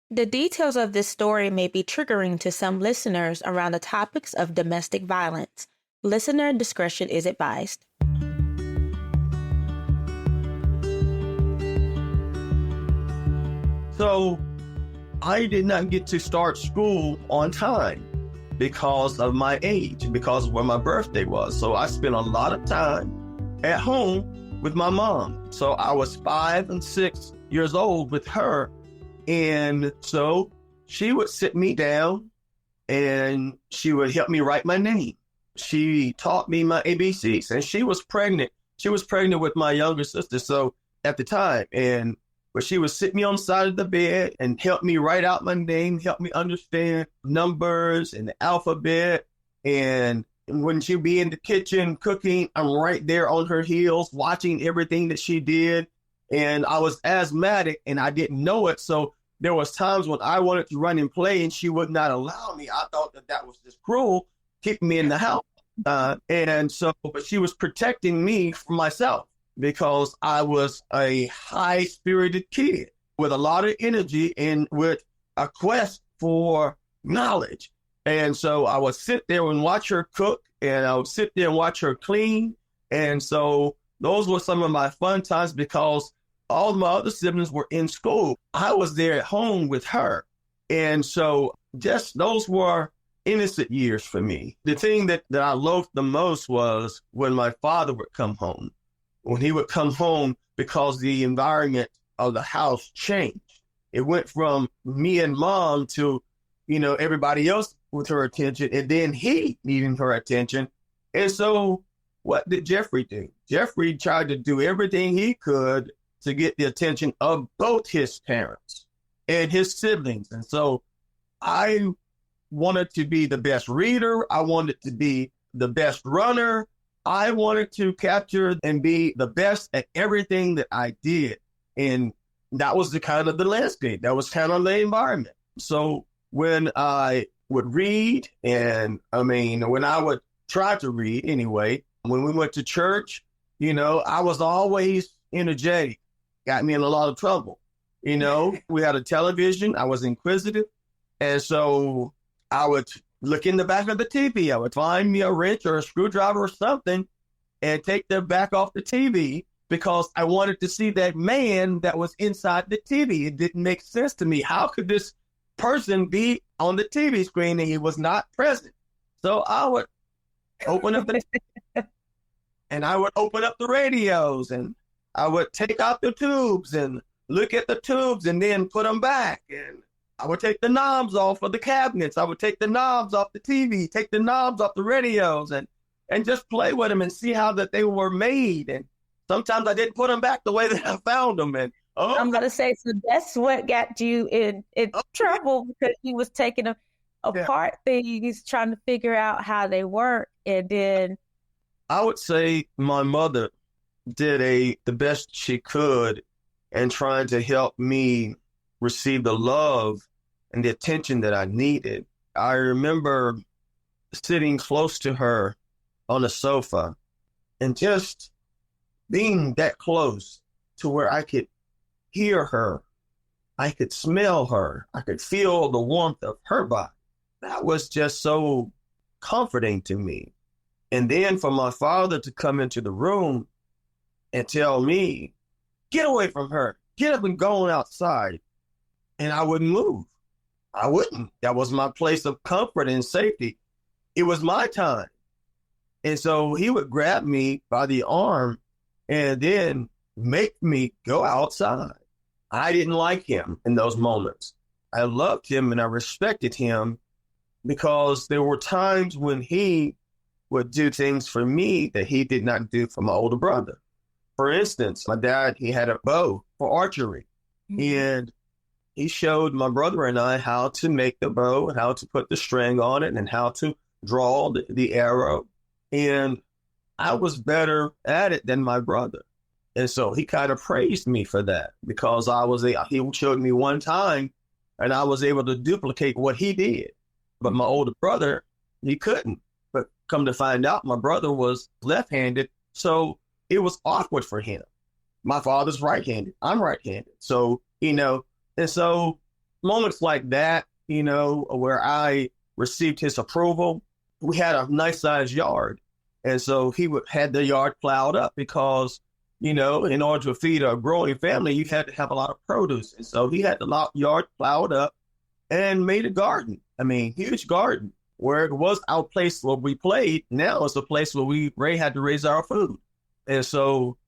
The details of this story may be triggering to some listeners around the topics of domestic violence. Listener discretion is advised. So I did not get to start school on time because of my age, because of where my birthday was. So I spent a lot of time at home with my mom. So I was 5 and 6 years old with her. And so she would sit me down and she would help me write my name. She taught me my ABCs, and she was pregnant. She was pregnant with my younger sister. So at the time, but she would sit me on the side of the bed and help me write out my name, help me understand numbers and the alphabet. And when she'd be in the kitchen cooking, I'm right there on her heels, watching everything that she did. And I was asthmatic and I didn't know it. So there was times when I wanted to run and play and she would not allow me. I thought that was just cruel, keeping me in the house. But she was protecting me from myself, because I was a high-spirited kid with a lot of energy and with a quest for knowledge. And so I would sit there and watch her cook, and I would sit there and watch her clean. And so those were some of my fun times, because all my other siblings were in school. I was there at home with her. And so just those were innocent years for me. The thing that I loathed the most was when my father would come home. When he would come home, because the environment of the house changed. It went from me and mom to, everybody else with her attention, and then he needing her attention. And so what did Jeffrey do? Jeffrey tried to do everything he could to get the attention of both his parents and his siblings. And so I wanted to be the best reader. I wanted to be the best runner. I wanted to capture and be the best at everything that I did. And that was the kind of the landscape. That was kind of the environment. So when I would read, when I would try to read anyway, when we went to church, I was always energetic. Got me in a lot of trouble. We had a television. I was inquisitive. And so I would look in the back of the TV. I would find me a wrench or a screwdriver or something and take the back off the TV, because I wanted to see that man that was inside the TV. It didn't make sense to me. How could this person be on the TV screen and he was not present? So I would open up and I would open up the radios, and I would take out the tubes and look at the tubes and then put them back. And I would take the knobs off of the cabinets. I would take the knobs off the TV, take the knobs off the radios, and just play with them and see how that they were made. And sometimes I didn't put them back the way that I found them. And I'm going to say, so that's what got you in trouble, because you was taking apart things, trying to figure out how they work. And then I would say my mother did the best she could in trying to help me receive the love and the attention that I needed. I remember sitting close to her on the sofa and just being that close to where I could hear her, I could smell her, I could feel the warmth of her body. That was just so comforting to me. And then for my father to come into the room and tell me, get away from her, get up and go on outside. And I wouldn't move. I wouldn't. That was my place of comfort and safety. It was my time. And so he would grab me by the arm and then make me go outside. I didn't like him in those moments. I loved him and I respected him, because there were times when he would do things for me that he did not do for my older brother. For instance, my dad, he had a bow for archery. Mm-hmm. And he showed my brother and I how to make the bow and how to put the string on it and how to draw the arrow. And I was better at it than my brother. And so he kind of praised me for that, because he showed me one time and I was able to duplicate what he did. But my older brother, he couldn't. But come to find out, my brother was left-handed. So it was awkward for him. My father's right-handed. I'm right-handed. So, and so moments like that, where I received his approval. We had a nice sized yard. And so he had the yard plowed up because, in order to feed a growing family, you had to have a lot of produce. And so he had the yard plowed up and made a garden. I mean, huge garden where it was our place where we played. Now it's a place where we had to raise our food. And so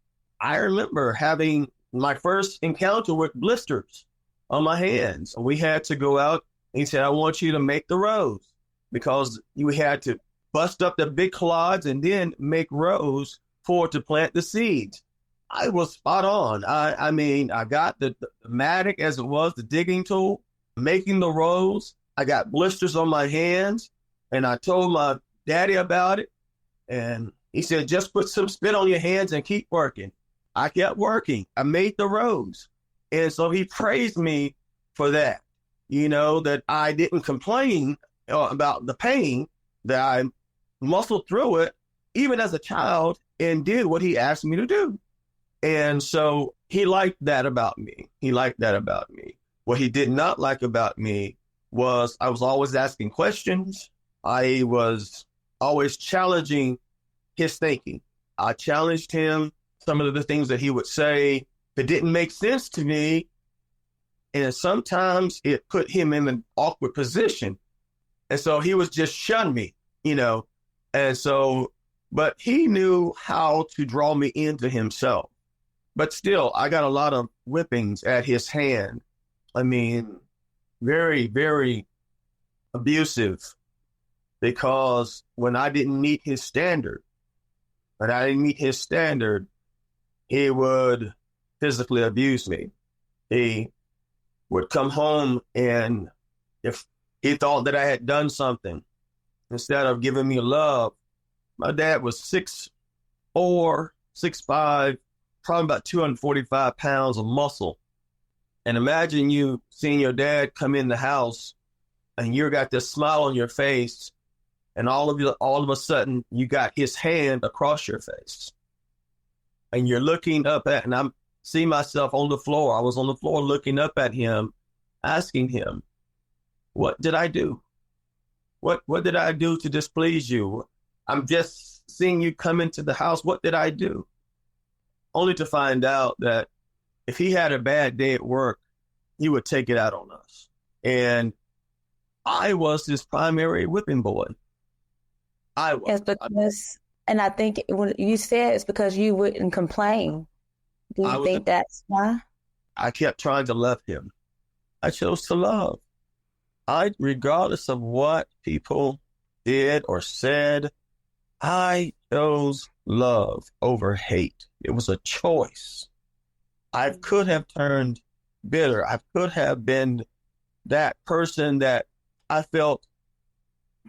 I remember having my first encounter with blisters on my hands. We had to go out. And he said, I want you to make the rows, because you had to bust up the big clods and then make rows to plant the seeds. I was spot on. I mean, I got the mattock, as it was, the digging tool, making the rows. I got blisters on my hands, and I told my daddy about it. And he said, just put some spit on your hands and keep working. I kept working. I made the rows. And so he praised me for that, that I didn't complain about the pain, that I muscled through it, even as a child, and did what he asked me to do. And so he liked that about me. What he did not like about me was I was always asking questions. I was always challenging his thinking. I challenged him. Some of the things that he would say that didn't make sense to me. And sometimes it put him in an awkward position. And so he would just shun me, And so, but he knew how to draw me into himself. But still, I got a lot of whippings at his hand. I mean, very, very abusive, because when I didn't meet his standard, he would physically abuse me. He would come home, and if he thought that I had done something, instead of giving me love, my dad was 6'4", 6'5", probably about 245 pounds of muscle. And imagine you seeing your dad come in the house, and you got this smile on your face, and all of a sudden you got his hand across your face. And you're looking up and I'm seeing myself on the floor. I was on the floor looking up at him, asking him, what did I do? What did I do to displease you? I'm just seeing you come into the house. What did I do? Only to find out that if he had a bad day at work, he would take it out on us. And I was his primary whipping boy. I was. And I think when you said it's because you wouldn't complain. Do you think that's why? I kept trying to love him. I chose to love. Regardless of what people did or said, I chose love over hate. It was a choice. I could have turned bitter. I could have been that person that I felt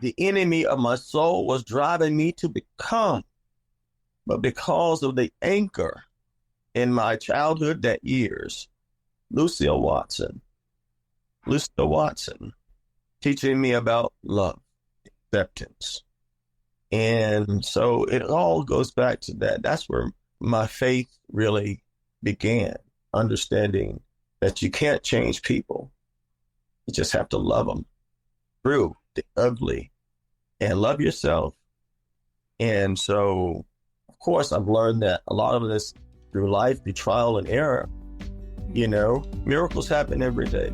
the enemy of my soul was driving me to become. But because of the anchor in my childhood that years, Lucille Watson, teaching me about love, acceptance. And so it all goes back to that. That's where my faith really began, understanding that you can't change people. You just have to love them through the ugly and love yourself. And so, of course, I've learned that a lot of this through life, through trial and error, miracles happen every day.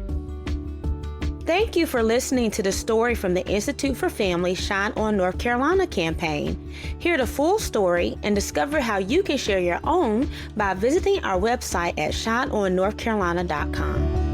Thank you for listening to the story from the Institute for Family Shine On North Carolina campaign. Hear the full story and discover how you can share your own by visiting our website at shineonnorthcarolina.com.